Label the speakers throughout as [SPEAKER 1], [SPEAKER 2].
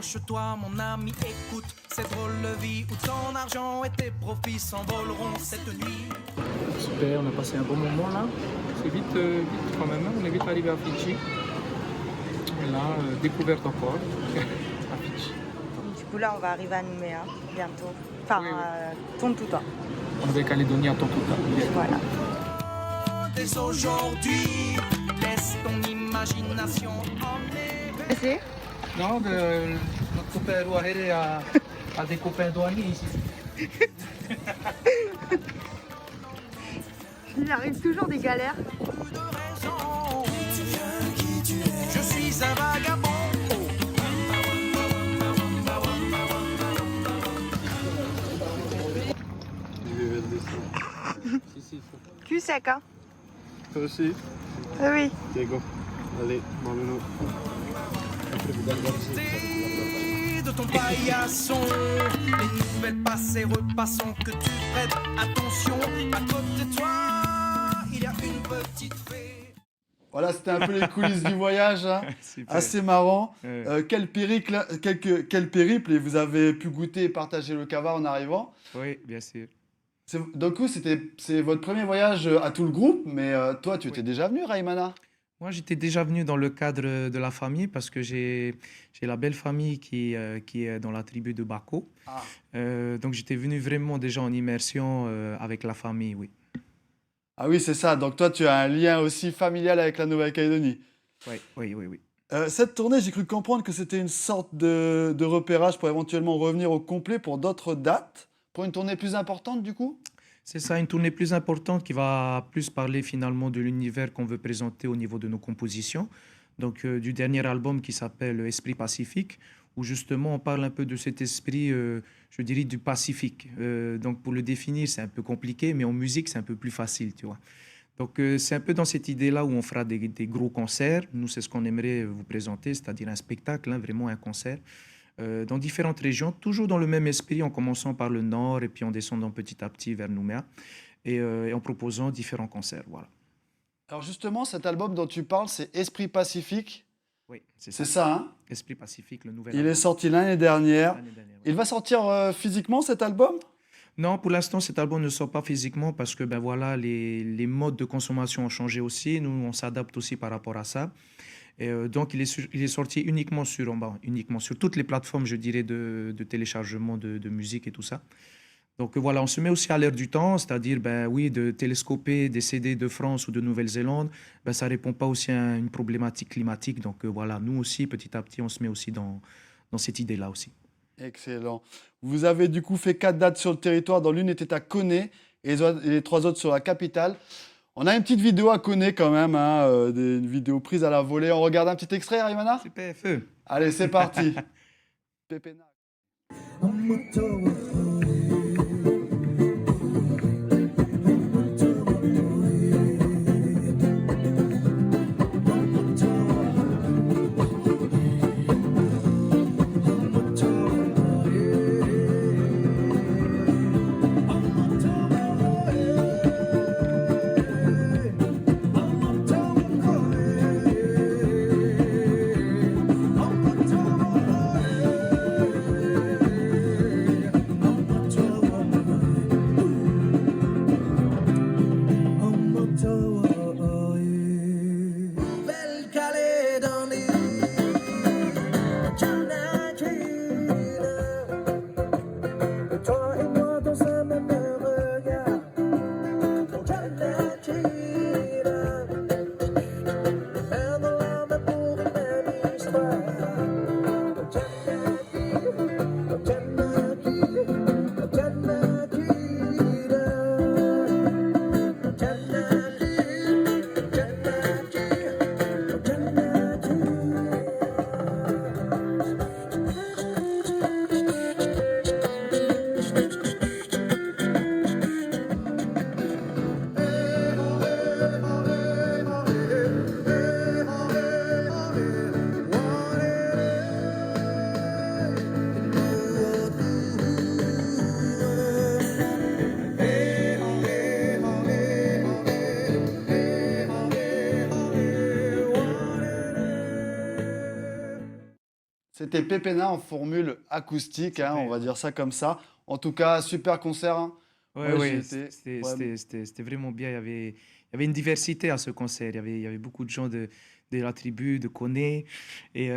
[SPEAKER 1] Accroche-toi mon ami, écoute cette drôle de vie où ton argent et tes profits s'envoleront cette nuit.
[SPEAKER 2] Super, on a passé un bon moment là. C'est vite, vite quand même, hein. On est vite arrivé à Fidji. Et là, découverte encore à Fidji.
[SPEAKER 3] Du coup, là, on va arriver à Nouméa bientôt. Enfin,
[SPEAKER 2] Oui, oui.
[SPEAKER 3] Tontouta.
[SPEAKER 2] En Nouvelle-Calédonie à Tontouta.
[SPEAKER 3] Voilà.
[SPEAKER 1] Dès aujourd'hui, laisse ton imagination emmener.
[SPEAKER 3] C'est
[SPEAKER 2] Non, notre copain Rouahéré a des copains douaniers ici.
[SPEAKER 3] Il arrive toujours des galères.
[SPEAKER 1] De raison. Je suis un vagabond.
[SPEAKER 3] Cul sec, hein?
[SPEAKER 4] Toi aussi?
[SPEAKER 3] Ah oui.
[SPEAKER 4] Diego. Allez, Mameno.
[SPEAKER 1] De ton paillasson, les nouvelles passées repassons, que tu prêtes attention. À côté de toi, il y a une petite fée.
[SPEAKER 5] Voilà, c'était un peu les coulisses du voyage, hein.
[SPEAKER 6] Super.
[SPEAKER 5] Assez marrant.
[SPEAKER 6] Ouais.
[SPEAKER 5] Quel périple, et vous avez pu goûter et partager le cava en arrivant.
[SPEAKER 6] Oui, bien sûr.
[SPEAKER 5] Du coup, c'est votre premier voyage à tout le groupe, mais toi, tu étais déjà venu, Raimana?
[SPEAKER 6] Moi, j'étais déjà venu dans le cadre de la famille parce que j'ai la belle famille qui est dans la tribu de Bako.
[SPEAKER 5] Ah.
[SPEAKER 6] Donc, j'étais venu vraiment déjà en immersion avec la famille, oui.
[SPEAKER 5] Ah oui, c'est ça. Donc toi, tu as un lien aussi familial avec la Nouvelle-Calédonie.
[SPEAKER 6] Oui, oui, oui, oui.
[SPEAKER 5] Cette tournée, j'ai cru comprendre que c'était une sorte de repérage pour éventuellement revenir au complet pour d'autres dates, pour une tournée plus importante du coup?
[SPEAKER 6] C'est ça, une tournée plus importante qui va plus parler finalement de l'univers qu'on veut présenter au niveau de nos compositions. Donc, du dernier album qui s'appelle Esprit Pacifique, où justement on parle un peu de cet esprit, je dirais, du Pacifique. Donc, pour le définir, c'est un peu compliqué, mais en musique, c'est un peu plus facile, tu vois. Donc, c'est un peu dans cette idée-là où on fera des gros concerts. Nous, c'est ce qu'on aimerait vous présenter, c'est-à-dire un spectacle, hein, vraiment un concert, dans différentes régions, toujours dans le même esprit, en commençant par le nord et puis en descendant petit à petit vers Nouméa et en proposant différents concerts. Voilà.
[SPEAKER 5] Alors justement, cet album dont tu parles, c'est Esprit Pacifique.
[SPEAKER 6] Oui, c'est
[SPEAKER 5] C'est
[SPEAKER 6] ça.
[SPEAKER 5] ça, hein?
[SPEAKER 6] Esprit Pacifique, le nouvel
[SPEAKER 5] Il est
[SPEAKER 6] album
[SPEAKER 5] sorti l'année dernière.
[SPEAKER 6] l'année dernière. Ouais.
[SPEAKER 5] Il va sortir physiquement cet album?
[SPEAKER 6] Non, pour l'instant, cet album ne sort pas physiquement parce que ben voilà, les modes de consommation ont changé aussi. Nous, on s'adapte aussi par rapport à ça. Et donc, il est sorti uniquement sur toutes les plateformes, je dirais, de téléchargement de musique et tout ça. Donc voilà, on se met aussi à l'ère du temps, c'est-à-dire, ben oui, de télescoper des CD de France ou de Nouvelle-Zélande, ben, ça ne répond pas aussi à une problématique climatique. Donc voilà, nous aussi, petit à petit, on se met aussi dans cette idée-là aussi.
[SPEAKER 5] Excellent. Vous avez du coup fait 4 dates sur le territoire, dont l'une était à Koné et les 3 autres sur la capitale. On a une petite vidéo à Koné quand même, hein, une vidéo prise à la volée. On regarde un petit extrait, Raimana?
[SPEAKER 6] Super, feu.
[SPEAKER 5] Allez, c'est parti. Pépéna.
[SPEAKER 1] Thank you.
[SPEAKER 5] C'était Pépéna en formule acoustique, hein, on
[SPEAKER 6] C'était
[SPEAKER 5] va dire ça comme ça. En tout cas, super concert, hein.
[SPEAKER 6] ouais,
[SPEAKER 5] Moi, j'y
[SPEAKER 6] ouais,
[SPEAKER 5] étais.
[SPEAKER 6] c'était
[SPEAKER 5] Ouais,
[SPEAKER 6] c'était vraiment bien. Il y avait une diversité à ce concert. Il y avait beaucoup de gens de la tribu, de Koné. Et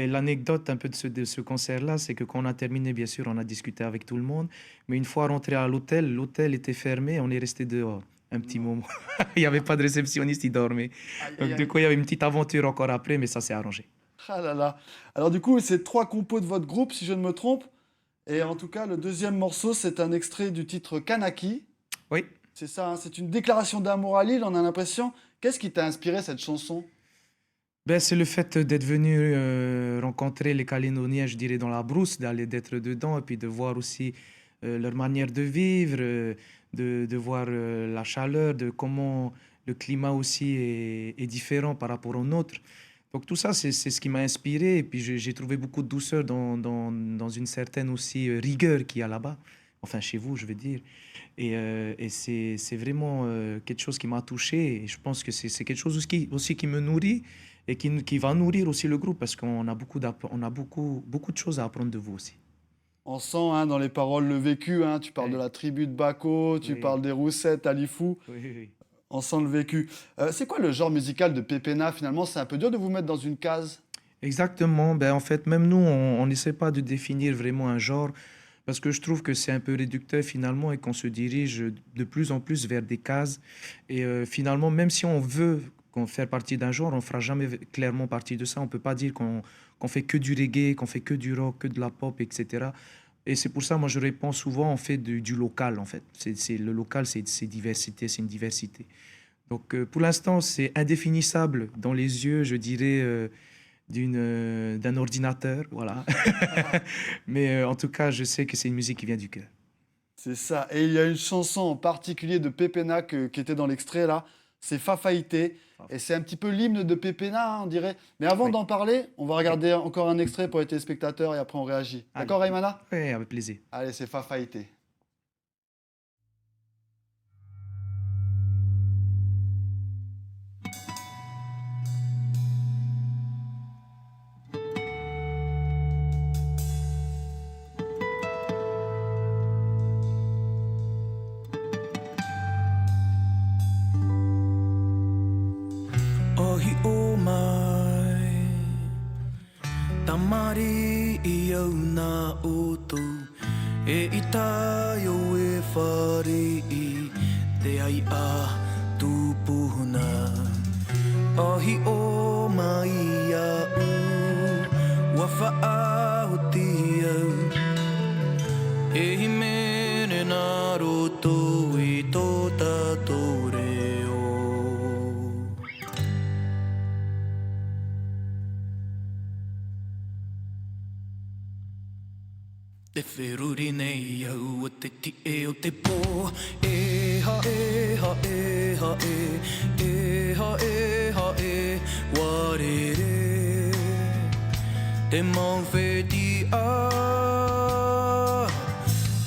[SPEAKER 6] l'anecdote un peu de ce concert-là, c'est que quand on a terminé, bien sûr, on a discuté avec tout le monde. Mais une fois rentré à l'hôtel, l'hôtel était fermé. On est resté dehors un petit
[SPEAKER 5] non.
[SPEAKER 6] moment. Il n'y avait pas de réceptionniste, il dormait.
[SPEAKER 5] Aïe, aïe,
[SPEAKER 6] Donc, du
[SPEAKER 5] aïe.
[SPEAKER 6] coup, il y avait une petite aventure encore après, mais ça s'est arrangé.
[SPEAKER 5] Ah là là. Alors du coup, c'est trois compos de votre groupe, si je ne me trompe. Et en tout cas, le deuxième morceau, c'est un extrait du titre Kanaki.
[SPEAKER 6] Oui.
[SPEAKER 5] C'est ça, hein, c'est une déclaration d'amour à Lille, on a l'impression. Qu'est-ce qui t'a inspiré cette chanson?
[SPEAKER 6] Ben, c'est le fait d'être venu rencontrer les Calédoniens, je dirais, dans la brousse, d'être dedans et puis de voir aussi leur manière de vivre, de voir la chaleur, de comment le climat aussi est différent par rapport au nôtre. Donc tout ça, c'est ce qui m'a inspiré. Et puis j'ai trouvé beaucoup de douceur dans une certaine aussi rigueur qu'il y a là-bas. Enfin, chez vous, je veux dire. Et c'est vraiment quelque chose qui m'a touché. Et je pense que c'est quelque chose aussi qui me nourrit et qui va nourrir aussi le groupe parce qu'on a on a beaucoup de choses à apprendre de vous aussi.
[SPEAKER 5] On sent hein, dans les paroles le vécu, hein, tu parles de
[SPEAKER 6] Oui,
[SPEAKER 5] la tribu de Bako, tu
[SPEAKER 6] oui,
[SPEAKER 5] parles des Roussettes, Alifou,
[SPEAKER 6] oui, oui.
[SPEAKER 5] on sent le vécu. C'est quoi le genre musical de Pépéna finalement? C'est un peu dur de vous mettre dans une case.
[SPEAKER 6] Exactement. Ben, en fait, même nous, on n'essaie pas de définir vraiment un genre parce que je trouve que c'est un peu réducteur finalement et qu'on se dirige de plus en plus vers des cases. Et finalement, même si on veut qu'on faire partie d'un genre, on fera jamais clairement partie de ça. On peut pas dire qu'on fait que du reggae, qu'on fait que du rock, que de la pop, etc. Et c'est pour ça, moi, je réponds souvent, on fait du local, en fait. Le local, c'est diversité, c'est une diversité. Donc, pour l'instant, c'est indéfinissable dans les yeux, je dirais, d'un ordinateur, voilà. Mais en tout cas, je sais que c'est une musique qui vient du cœur.
[SPEAKER 5] C'est ça. Et il y a une chanson en particulier de Pépéna qui était dans l'extrait là, c'est Fafaïté. Et c'est un petit peu l'hymne de Pépéna, hein, on dirait. Mais avant
[SPEAKER 6] Oui,
[SPEAKER 5] d'en parler, on va regarder encore un extrait pour les téléspectateurs et après on réagit.
[SPEAKER 6] allez.
[SPEAKER 5] D'accord, Raymana?
[SPEAKER 6] Ouais, avec plaisir.
[SPEAKER 5] Allez, c'est Fafaïté.
[SPEAKER 1] Ohi o mai Tamari I au nā otu E I tai o e whare I Te ai a tūpuhuna Ohi o mai a u Wa whaauti au E hi mene nā roto I tō tātou reo Te wheruri nei au o te ti e o te pō E ha e ha e ha e E ha e ha e Warere Te mawheti a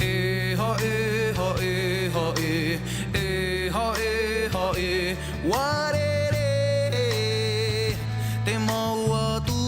[SPEAKER 1] E ha e ha e ha e E ha e ha e Warere Te maua tua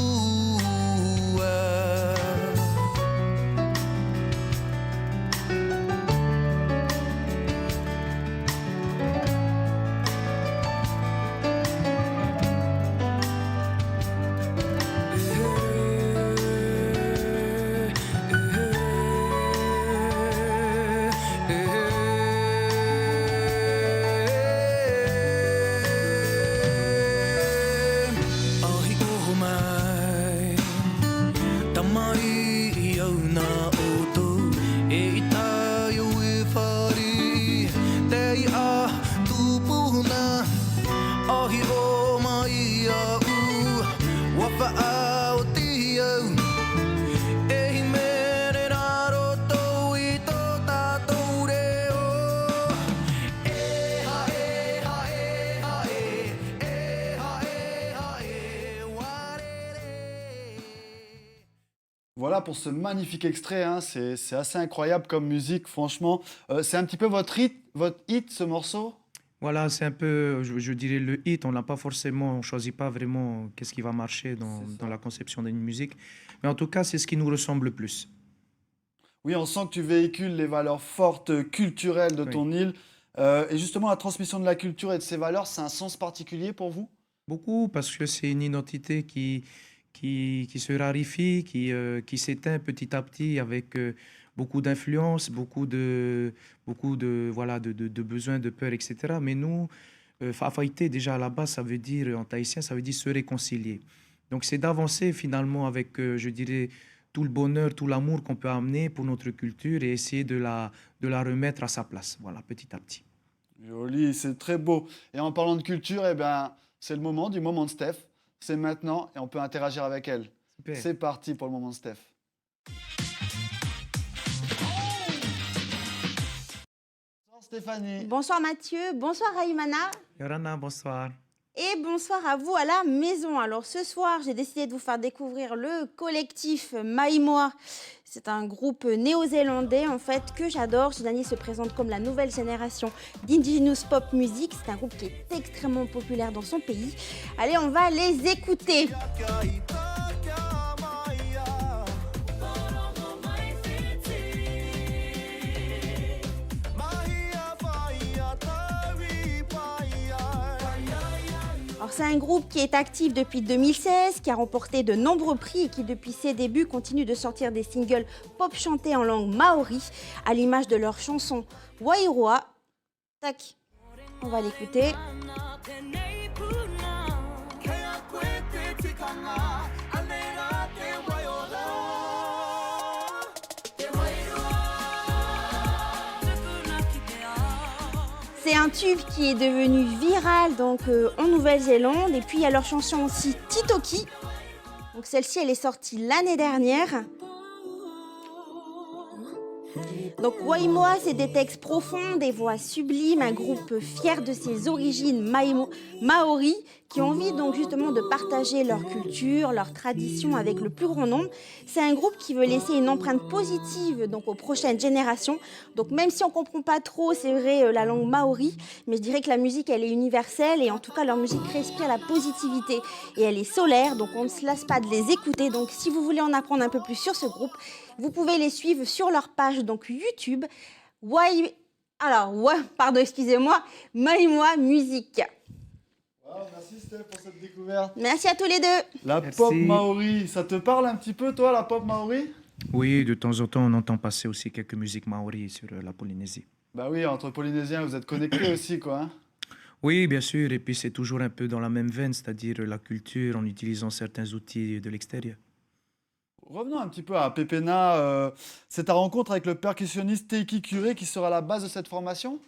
[SPEAKER 1] Ahi o mai Tamari I au nā oto E I tai o e whare Te I a tūpuhuna Ahi o mai a u Wa whaauti au E hi mere nā roto I tō tātou reo E ha e ha e ha e E ha e ha e Warere
[SPEAKER 5] Voilà pour ce magnifique extrait, hein, c'est assez incroyable comme musique, franchement. C'est un petit peu votre hit ce morceau?
[SPEAKER 6] Voilà, c'est un peu, je dirais, le hit. On n'a pas forcément, on choisit pas vraiment qu'est-ce qui va marcher
[SPEAKER 5] C'est
[SPEAKER 6] dans
[SPEAKER 5] ça.
[SPEAKER 6] la conception d'une musique. Mais en tout cas, c'est ce qui nous ressemble le plus.
[SPEAKER 5] Oui, on sent que tu véhicules les valeurs fortes culturelles de
[SPEAKER 6] Oui.
[SPEAKER 5] ton île. Et justement, la transmission de la culture et de ses valeurs, c'est un sens particulier pour vous?
[SPEAKER 6] Beaucoup, parce que c'est une identité qui se raréfie, qui s'éteint petit à petit avec beaucoup d'influence, voilà, de besoins, de peur, etc. Mais nous, Fafaïté, déjà à la base, ça veut dire, en tahitien, ça veut dire se réconcilier. Donc c'est d'avancer finalement avec, je dirais, tout le bonheur, tout l'amour qu'on peut amener pour notre culture et essayer de la remettre à sa place, voilà, petit à petit.
[SPEAKER 5] Joli, c'est très beau. Et en parlant de culture, eh ben, c'est le moment du moment de Steph. C'est maintenant et on peut interagir avec elle.
[SPEAKER 6] Super.
[SPEAKER 5] C'est parti pour le moment de Steph. Bonsoir Stéphanie.
[SPEAKER 7] Bonsoir Mathieu, bonsoir Aïmana
[SPEAKER 6] Yorana, bonsoir.
[SPEAKER 7] et bonsoir à vous à la maison. Alors ce soir, j'ai décidé de vous faire découvrir le collectif Maïmoa. C'est un groupe néo-zélandais en fait que j'adore. Ce dernier se présente comme la nouvelle génération d'Indigenous Pop Music. C'est un groupe qui est extrêmement populaire dans son pays. Allez, on va les écouter. Alors, c'est un groupe qui est actif depuis 2016, qui a remporté de nombreux prix et qui, depuis ses débuts, continue de sortir des singles pop chantés en langue maori, à l'image de leur chanson Wairoa. Tac, on va l'écouter. C'est un tube qui est devenu viral donc, en Nouvelle-Zélande. Et puis il y a leur chanson aussi Titoki. Donc celle-ci, elle est sortie l'année dernière. Donc Waimoa, c'est des textes profonds, des voix sublimes, un groupe fier de ses origines maori qui ont envie donc justement de partager leur culture, leur tradition avec le plus grand nombre. C'est un groupe qui veut laisser une empreinte positive donc aux prochaines générations. Donc même si on comprend pas trop, c'est vrai, la langue maori, mais je dirais que la musique elle est universelle et en tout cas leur musique respire la positivité et elle est solaire, donc on ne se lasse pas de les écouter. Donc si vous voulez en apprendre un peu plus sur ce groupe, vous pouvez les suivre sur leur page donc YouTube. Maïmoa Musique.
[SPEAKER 5] Merci Steph pour cette découverte.
[SPEAKER 7] Merci à tous les deux.
[SPEAKER 5] La
[SPEAKER 6] Merci.
[SPEAKER 5] pop maori, ça te parle un petit peu toi, la pop maori?
[SPEAKER 6] Oui, de temps en temps, on entend passer aussi quelques musiques maoris sur la Polynésie.
[SPEAKER 5] Bah oui, entre Polynésiens, vous êtes connectés aussi, quoi. Hein.
[SPEAKER 6] Oui, bien sûr, et puis c'est toujours un peu dans la même veine, c'est-à-dire la culture en utilisant certains outils de l'extérieur.
[SPEAKER 5] Revenons un petit peu à Pépéna. C'est ta rencontre avec le percussionniste Teiki Curé qui sera la base de cette formation?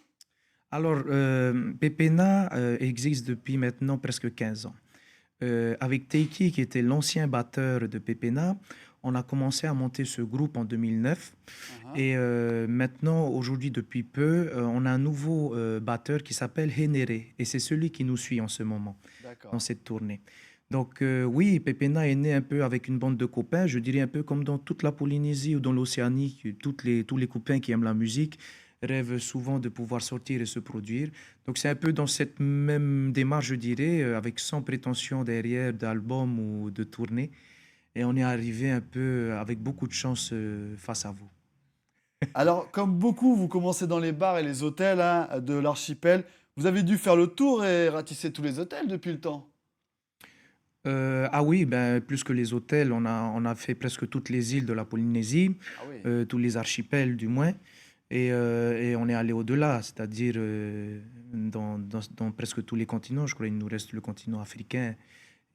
[SPEAKER 6] Alors, Pépéna existe depuis maintenant presque 15 ans. Avec Teiki, qui était l'ancien batteur de Pépéna, on a commencé à monter ce groupe en 2009.
[SPEAKER 5] Uh-huh.
[SPEAKER 6] Et maintenant, aujourd'hui, depuis peu, on a un nouveau batteur qui s'appelle Hénéré. Et c'est celui qui nous suit en ce moment,
[SPEAKER 5] D'accord.
[SPEAKER 6] dans cette tournée. Donc oui, Pépéna est né un peu avec une bande de copains, je dirais un peu comme dans toute la Polynésie ou dans l'Océanie, tous les copains qui aiment la musique rêvent souvent de pouvoir sortir et se produire. Donc c'est un peu dans cette même démarche, je dirais, avec sans prétention derrière d'album ou de tournée. Et on est arrivé un peu avec beaucoup de chance face à vous.
[SPEAKER 5] Alors, comme beaucoup, vous commencez dans les bars et les hôtels hein, de l'archipel. Vous avez dû faire le tour et ratisser tous les hôtels depuis le temps.
[SPEAKER 6] Ah oui, ben, plus que les hôtels, on a fait presque toutes les îles de la Polynésie,
[SPEAKER 5] Ah oui.
[SPEAKER 6] tous les archipels du moins, et on est allé au-delà, c'est-à-dire dans presque tous les continents. Je crois qu'il nous reste le continent africain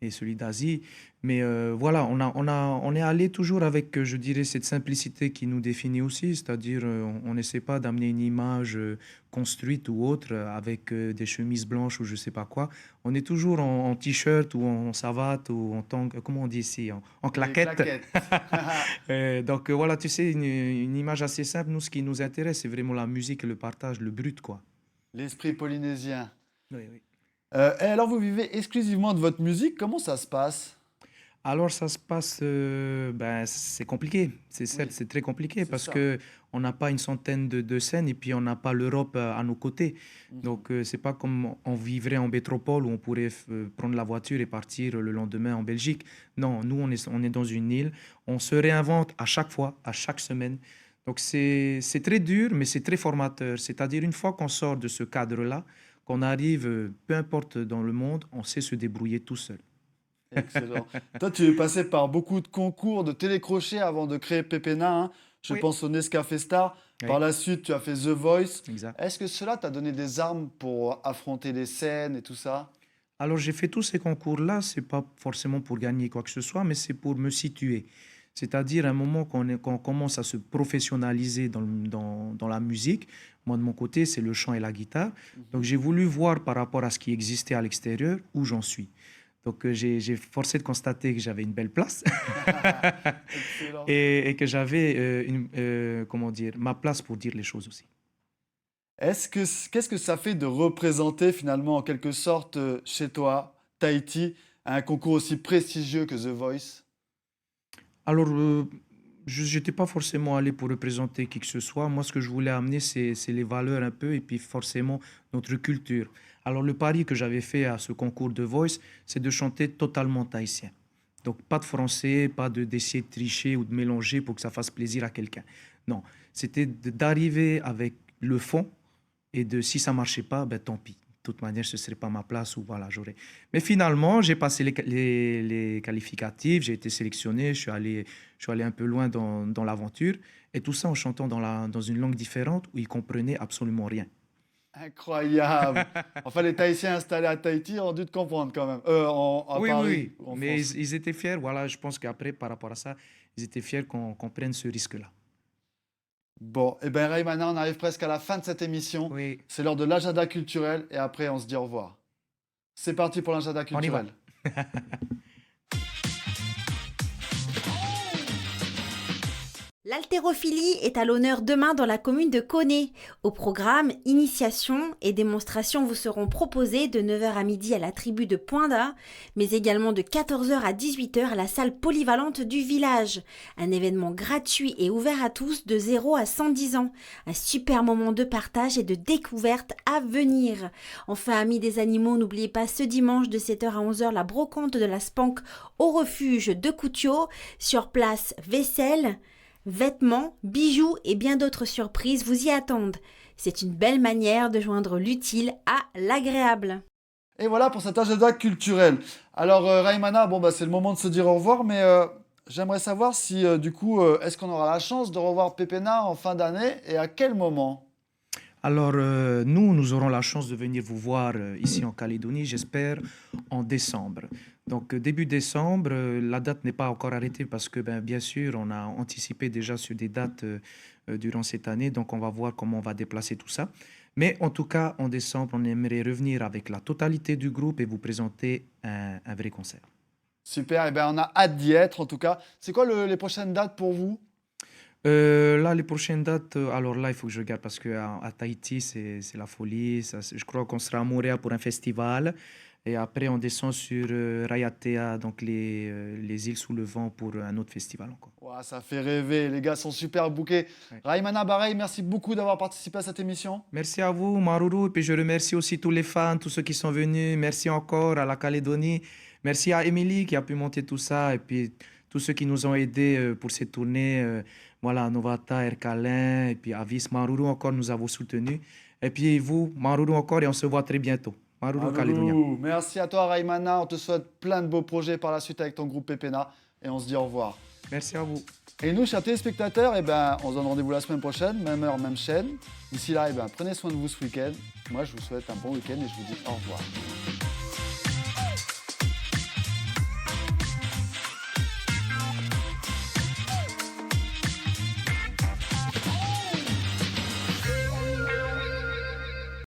[SPEAKER 6] et celui d'Asie. Mais voilà, on est allé toujours avec, je dirais, cette simplicité qui nous définit aussi, c'est-à-dire on n'essaie pas d'amener une image construite ou autre avec des chemises blanches ou je sais pas quoi. On est toujours en t-shirt ou en savate ou en tang, comment on dit ici, en
[SPEAKER 5] Les
[SPEAKER 6] claquette.
[SPEAKER 5] claquettes.
[SPEAKER 6] Donc voilà, tu sais, une image assez simple. Nous, ce qui nous intéresse, c'est vraiment la musique et le partage, le brut, quoi.
[SPEAKER 5] L'esprit polynésien.
[SPEAKER 6] Oui, oui.
[SPEAKER 5] Et alors, vous vivez exclusivement de votre musique. Comment ça se passe?
[SPEAKER 6] Alors ça se passe, c'est compliqué. C'est certes,
[SPEAKER 5] Oui,
[SPEAKER 6] c'est très compliqué
[SPEAKER 5] c'est
[SPEAKER 6] parce
[SPEAKER 5] ça.
[SPEAKER 6] que on n'a pas une centaine de scènes et puis on n'a pas l'Europe à nos côtés.
[SPEAKER 5] Mhm.
[SPEAKER 6] Donc c'est pas comme on vivrait en métropole où on pourrait prendre la voiture et partir le lendemain en Belgique. Non, nous on est dans une île. On se réinvente à chaque fois, à chaque semaine. Donc c'est très dur, mais c'est très formateur. C'est-à-dire une fois qu'on sort de ce cadre-là, qu'on arrive, peu importe dans le monde, on sait se débrouiller tout seul.
[SPEAKER 5] Excellent. Toi, tu es passé par beaucoup de concours de télécrochet avant de créer Pépéna, hein. Je
[SPEAKER 6] Oui.
[SPEAKER 5] pense au Nescafé Star. Par
[SPEAKER 6] Oui,
[SPEAKER 5] la suite, tu as fait The Voice.
[SPEAKER 6] exact.
[SPEAKER 5] Est-ce que cela t'a donné des armes pour affronter les scènes et tout ça?
[SPEAKER 6] Alors, j'ai fait tous ces concours-là, c'est pas forcément pour gagner quoi que ce soit, mais c'est pour me situer. C'est-à-dire, à un moment qu'on commence à se professionnaliser dans la musique, moi, de mon côté, c'est le chant et la guitare. Donc,
[SPEAKER 5] Mhm.
[SPEAKER 6] j'ai voulu voir par rapport à ce qui existait à l'extérieur où j'en suis. Donc, j'ai forcé de constater que j'avais une belle place
[SPEAKER 5] Excellent.
[SPEAKER 6] et que j'avais, comment dire, ma place pour dire les choses aussi.
[SPEAKER 5] Qu'est-ce que ça fait de représenter finalement en quelque sorte chez toi, Tahiti, à un concours aussi prestigieux que The Voice?
[SPEAKER 6] Alors, je n'étais pas forcément allé pour représenter qui que ce soit. Moi, ce que je voulais amener, c'est les valeurs un peu et puis forcément notre culture. Alors, le pari que j'avais fait à ce concours de Voice, c'est de chanter totalement tahitien. Donc, pas de français, pas d'essayer de tricher ou de mélanger pour que ça fasse plaisir à quelqu'un. Non, c'était d'arriver avec le fond et si ça marchait pas, ben tant pis. De toute manière, ce serait pas ma place ou voilà, j'aurais. Mais finalement, j'ai passé les qualificatifs, j'ai été sélectionné, je suis allé un peu loin dans l'aventure et tout ça en chantant dans une langue différente où ils comprenaient absolument rien.
[SPEAKER 5] Incroyable! Enfin, les Tahitiens installés à Tahiti ont dû te comprendre quand même. À
[SPEAKER 6] Oui, oui,
[SPEAKER 5] Paris
[SPEAKER 6] oui.
[SPEAKER 5] ou en
[SPEAKER 6] Mais
[SPEAKER 5] France.
[SPEAKER 6] ils étaient fiers. Voilà, je pense qu'après, par rapport à ça, ils étaient fiers qu'on prenne ce risque-là.
[SPEAKER 5] Bon, et bien Raymana, on arrive presque à la fin de cette émission.
[SPEAKER 6] Oui,
[SPEAKER 5] C'est l'heure de l'agenda culturel et après on se dit au revoir. C'est parti pour l'agenda
[SPEAKER 6] on y va.
[SPEAKER 5] culturel.
[SPEAKER 7] L'haltérophilie est à l'honneur demain dans la commune de Koné. Au programme, initiation et démonstrations vous seront proposées de 9 h à midi à la tribu de Poinda, mais également de 14 h à 18 h à la salle polyvalente du village. Un événement gratuit et ouvert à tous de 0 à 110 ans. Un super moment de partage et de découverte à venir. Enfin, amis des animaux, n'oubliez pas ce dimanche de 7 h à 11 h la brocante de la Spank au refuge de Koutio. Sur place, vaisselle, vêtements, bijoux et bien d'autres surprises vous y attendent. C'est une belle manière de joindre l'utile à l'agréable.
[SPEAKER 5] Et voilà pour cet agenda culturel. Alors Raymana, bon bah c'est le moment de se dire au revoir, mais j'aimerais savoir si du coup, est-ce qu'on aura la chance de revoir Pépéna en fin d'année et à quel moment?
[SPEAKER 6] Alors, nous aurons la chance de venir vous voir ici en Calédonie, j'espère, en décembre. Donc, début décembre, la date n'est pas encore arrêtée parce que, bien sûr, on a anticipé déjà sur des dates durant cette année. Donc, on va voir comment on va déplacer tout ça. Mais en tout cas, en décembre, on aimerait revenir avec la totalité du groupe et vous présenter un vrai concert.
[SPEAKER 5] Super, et bien on a hâte d'y être en tout cas. C'est quoi les prochaines dates pour vous?
[SPEAKER 6] Là, les prochaines dates, alors là, il faut que je regarde parce qu'à Tahiti, c'est la folie. Je crois qu'on sera à Montréal pour un festival. Et après, on descend sur Raiatea, donc les îles sous le vent pour un autre festival encore.
[SPEAKER 5] Ouah, ça fait rêver, les gars sont super bookés.
[SPEAKER 6] Ouais.
[SPEAKER 5] Raymana Barey, merci beaucoup d'avoir participé à cette émission.
[SPEAKER 6] Merci à vous, Maruru. Et puis je remercie aussi tous les fans, tous ceux qui sont venus. Merci encore à la Calédonie. Merci à Émilie qui a pu monter tout ça. Et puis tous ceux qui nous ont aidés pour cette tournée. Voilà, Novata, Erkalin, et puis Avis, Maruru encore nous avons soutenus. Et puis vous, Maruru encore, et on se voit très bientôt. Maruru, Calédonia.
[SPEAKER 5] Maruru. Merci à toi Raymana, on te souhaite plein de beaux projets par la suite avec ton groupe Pépéna et on se dit au revoir.
[SPEAKER 6] Merci à vous.
[SPEAKER 5] Et nous, chers téléspectateurs, eh ben, on se donne rendez-vous la semaine prochaine, même heure, même chaîne. D'ici là, eh ben, prenez soin de vous ce week-end. Moi, je vous souhaite un bon week-end et je vous dis au revoir.